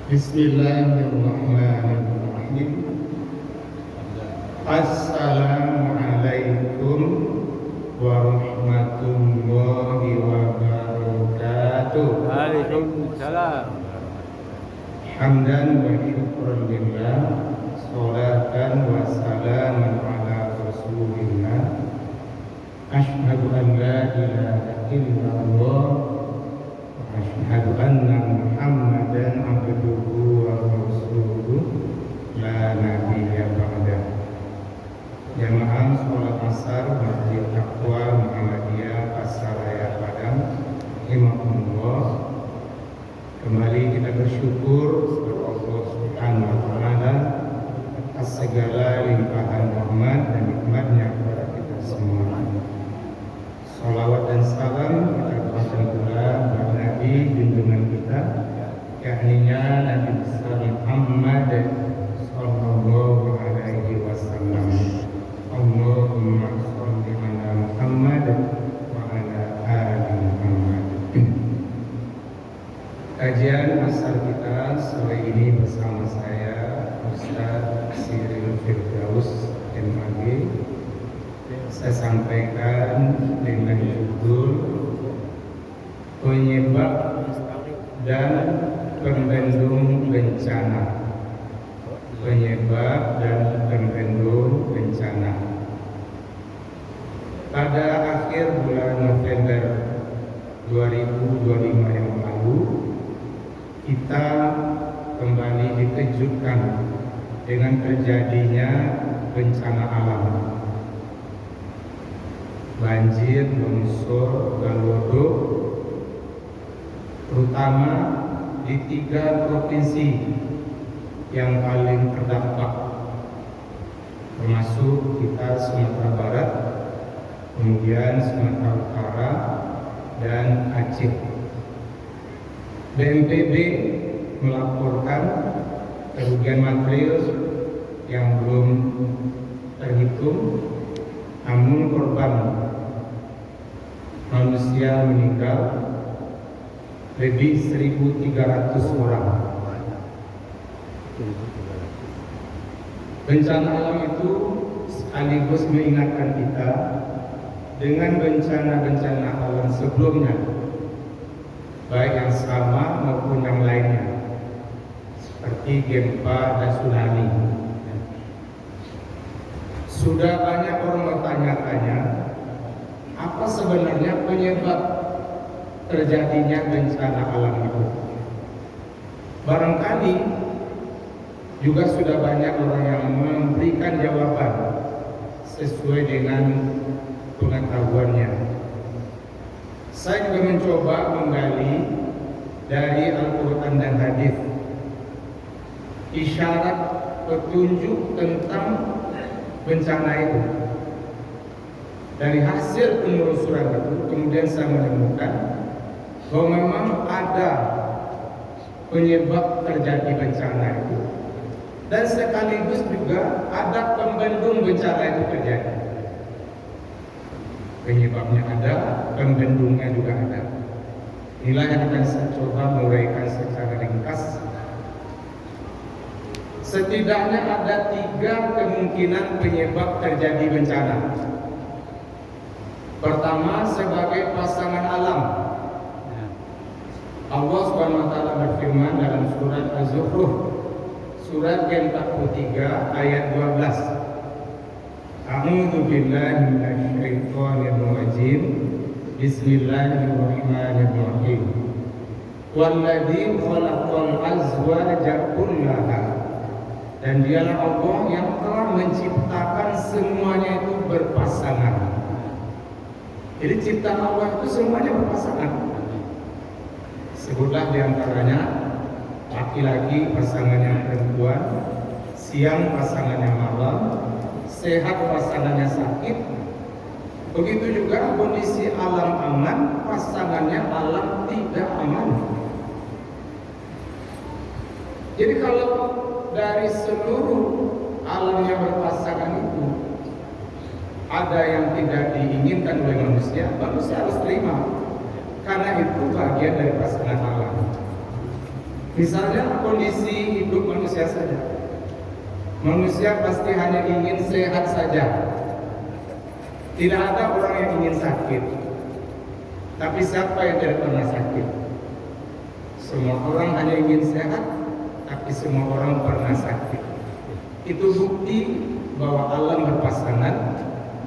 Bismillahirrahmanirrahim. Assalamualaikum warahmatullahi wabarakatuh. Waalaikumsalam. Hamdan wa syukran lillah, sholatan wa salaman ala rasulillah. Asyhadu an la ilaha illallah wa asyhadu anna Muhammadan abduhu wa rasuluh la nabiyya ba'dah. Jamaah sholat asar Masjid Taqwa Muhammadiyah Pasaraya Padang, rahimakumullah. Kembali kita bersyukur kepada Allah Subhanahu wa taala atas segala limpahan rahmat dan nikmatnya kepada kita semua. Salawat dan salam kita aturkan pula kepada Nabi junjungan kita, yakninya Nabi besar Muhammad sallallahu alaihi wasallam. Allahumma shalli ala Muhammad wa ala ali Muhammad. Kajian asar kita sore ini bersama saya Ustaz Siril Firdaus MAG. Saya sampaikan dengan judul penyebab dan pembendung bencana. Penyebab dan pembendung bencana. Pada akhir bulan November 2025 yang lalu, kita kembali dikejutkan dengan terjadinya bencana alam. Banjir, longsor, galodo, terutama di 3 provinsi yang paling terdampak, termasuk kita Sumatera Barat, kemudian Sumatera Utara, dan Aceh. BNPB melaporkan kerugian material yang belum terhitung, namun korban manusia meninggal lebih 1.300 orang. Bencana alam itu sekaligus mengingatkan kita dengan bencana-bencana alam sebelumnya, baik yang sama maupun yang lainnya, seperti gempa dan tsunami. Sudah banyak orang bertanya-tanya, apa sebenarnya penyebab terjadinya bencana alam itu? Barangkali juga sudah banyak orang yang memberikan jawaban sesuai dengan pengetahuannya. Saya juga mencoba menggali dari Al-Quran dan hadis isyarat petunjuk tentang bencana itu. Dari hasil penelusuran itu, kemudian saya menemukan bahwa memang ada penyebab terjadi bencana itu, dan sekaligus juga ada pembendung bencana itu terjadi. Penyebabnya ada, pembendungnya juga ada. Inilah yang akan saya coba menguraikan secara ringkas. Setidaknya ada 3 kemungkinan penyebab terjadi bencana. Pertama, sebagai pasangan alam. Allah Subhanahu wa taala berfirman dalam surat Az-Zukhruf, surat ke-43 ayat 12. A'udzu billahi minasyaitonir rajim. Bismillahirrahmanirrahim. Walladzi khalaqal azwaja kullaha. Dan dialah Allah yang telah menciptakan semuanya itu berpasangan. Jadi ciptaan Allah itu semuanya berpasangan. Sebutlah diantaranya laki-laki pasangannya perempuan, siang pasangannya malam, sehat pasangannya sakit. Begitu juga kondisi alam aman, pasangannya alam tidak aman. Jadi kalau dari seluruh alam yang berpasangan itu ada yang tidak diinginkan oleh manusia, manusia harus terima, karena itu bagian dari pasangan alam. Misalnya kondisi hidup manusia saja. Manusia pasti hanya ingin sehat saja. Tidak ada orang yang ingin sakit. Tapi siapa yang tidak pernah sakit? Semua orang hanya ingin sehat, tapi semua orang pernah sakit. Itu bukti bahwa alam berpasangan.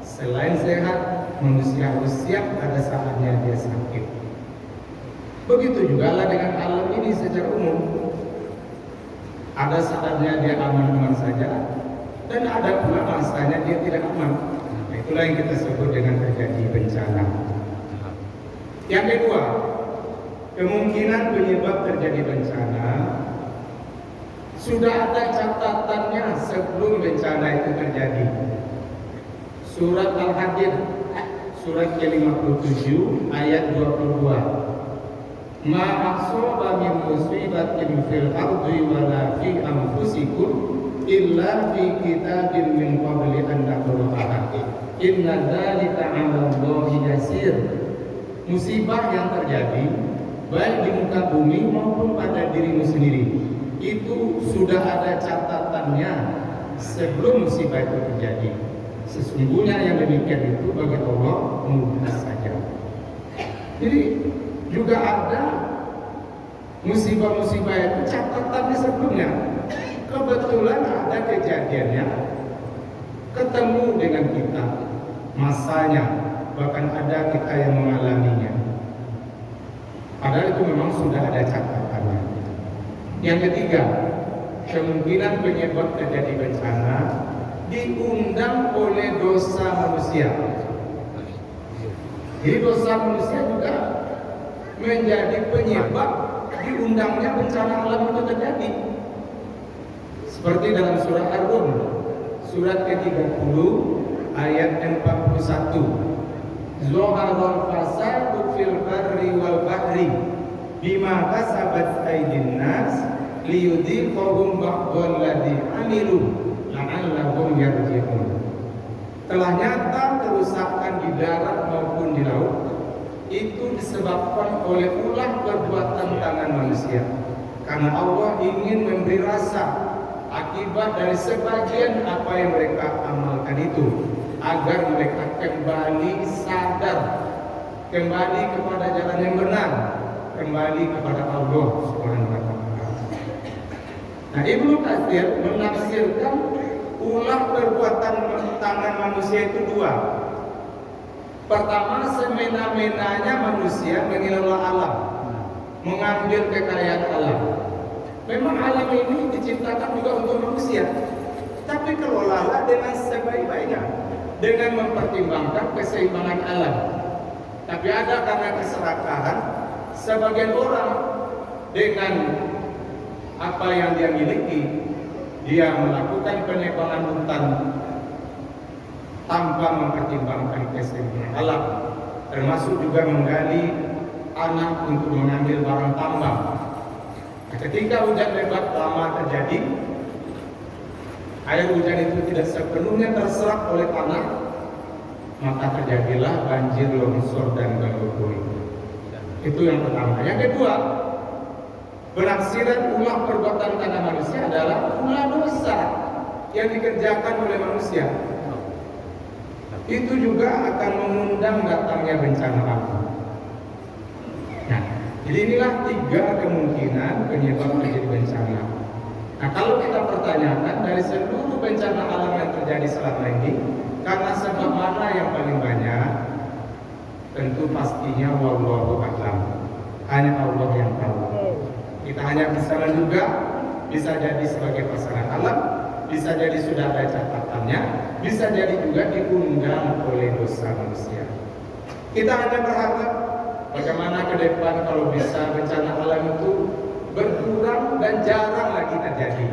Selain sehat, manusia harus siap pada saatnya dia sakit. Begitu juga lah dengan alam ini secara umum. Ada saatnya dia aman-aman saja, dan ada pula masanya dia tidak aman. Nah, itulah yang kita sebut dengan terjadi bencana. Yang kedua, kemungkinan penyebab terjadi bencana sudah ada catatannya sebelum bencana itu terjadi. Surat Al-Hadid, surat ke-57 ayat 22. Ma asaba min musibatin fil ardi wala fi anfusikum illa fi kitabin min qabli an nabraha. Inna dzalika 'ala Allahi yasir. Musibah yang terjadi baik di muka bumi maupun pada dirimu sendiri itu sudah ada catatannya sebelum musibah itu terjadi. Sesungguhnya yang demikian itu bagi Allah mudah saja. Jadi juga ada musibah-musibah itu catatannya sebelumnya. Kebetulan ada kejadiannya, ketemu dengan kita, masanya, bahkan ada kita yang mengalaminya. Padahal itu memang sudah ada catatannya. Yang ketiga, kemungkinan penyebab terjadi bencana diundang oleh dosa manusia. Jadi dosa manusia juga menjadi penyebab diundangnya bencana alam itu terjadi. Seperti dalam surah Ar-Rum, surat ke-30 ayat 41. Zoharul fasadu fil barri wal bahri bima kasabat aydin nas liyudhiqahum ba'dal ladzi amilu la'allahum yarji'un. Telah nyata kerusakan di darat maupun di laut itu disebabkan oleh ulah perbuatan tangan manusia. Karena Allah ingin memberi rasa akibat dari sebagian apa yang mereka amalkan itu, agar mereka kembali sadar, kembali kepada jalan yang benar, kembali kepada Allah Subhanahu wa taala. Nah, Ibnu Katsir menafsirkan ulah perbuatan tangan manusia itu dua. Pertama, semena-menanya manusia mengelola alam, mengambil kekayaan alam. Memang alam ini diciptakan juga untuk manusia, tapi kelolalah dengan sebaik-baiknya, dengan mempertimbangkan keseimbangan alam. Tapi ada karena keserakahan sebagian orang dengan apa yang dia miliki, dia melakukan penebangan hutan tanpa mempertimbangkan keseimbangan alam, termasuk juga menggali tanah untuk mengambil barang tambang. Nah, ketika hujan lebat lama terjadi, air hujan itu tidak sepenuhnya terserap oleh tanah, maka terjadilah banjir, longsor, dan gangguan. Itu yang pertama. Yang kedua, penafsiran ulah perbuatan tangan manusia adalah ulah dosa yang dikerjakan oleh manusia. Itu juga akan mengundang datangnya bencana alam. Nah, jadi inilah tiga kemungkinan penyebab terjadi bencana. Nah, kalau kita pertanyakan dari seluruh bencana alam yang terjadi selama ini, karena sebab mana yang paling banyak? Tentu pastinya wallahu a'lam. Hanya Allah yang tahu. Kita hanya bisa menduga, bisa jadi sebagai pasangan alam, bisa jadi sudah ada catatannya, bisa jadi juga diundang oleh dosa manusia. Kita hanya berharap bagaimana ke depan kalau bisa bencana alam itu berkurang dan jarang lagi terjadi.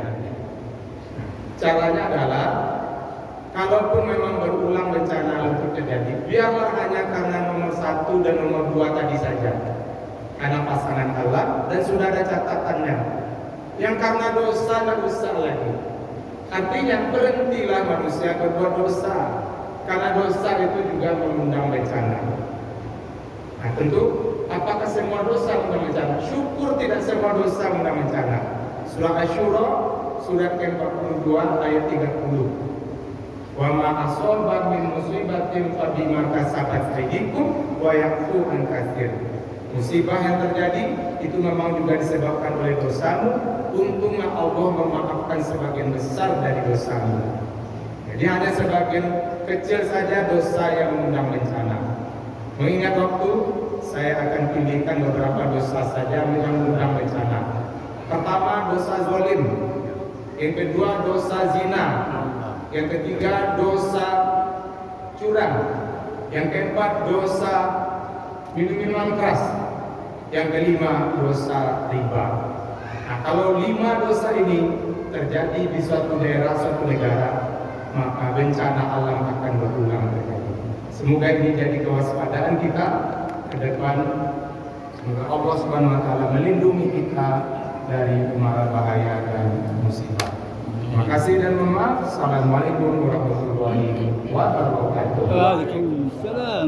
Caranya adalah, kalaupun memang berulang bencana alam itu terjadi, biarlah hanya karena nomor 1 dan nomor 2 tadi saja, karena pasangan alam dan sudah ada catatannya. Yang karena dosa tidak usah lagi. Artinya berhentilah manusia berbuat dosa, karena dosa itu juga mengundang bencana. Nah, tentu apakah semua dosa mengundang bencana? Syukur tidak semua dosa mengundang bencana. Surah Asy-Syura surat ke-42 ayat 30. Wa ma asaba min musibatin fa bima kasabat aydikum wa ya'fu an katsir. Musibah yang terjadi itu memang juga disebabkan oleh dosamu. Untungnya Allah memaafkan sebagian besar dari dosamu. Jadi hanya sebagian kecil saja dosa yang mengundang bencana. Mengingat waktu, saya akan pilihkan beberapa dosa saja yang mengundang bencana. Pertama, dosa zalim. Yang kedua, dosa zina. Yang ketiga, dosa curang. Yang keempat, dosa minum-minuman keras. Yang kelima, dosa riba. Nah, kalau 5 dosa ini terjadi di suatu daerah, suatu negara, maka bencana alam akan berulang terjadi. Semoga ini jadi kewaspadaan kita ke depan. Semoga Allah Subhanahu wa taala melindungi kita dari mara bahaya dan musibah. Terima kasih dan mohon maaf. Assalamualaikum warahmatullahi wabarakatuh. Waalaikumsalam.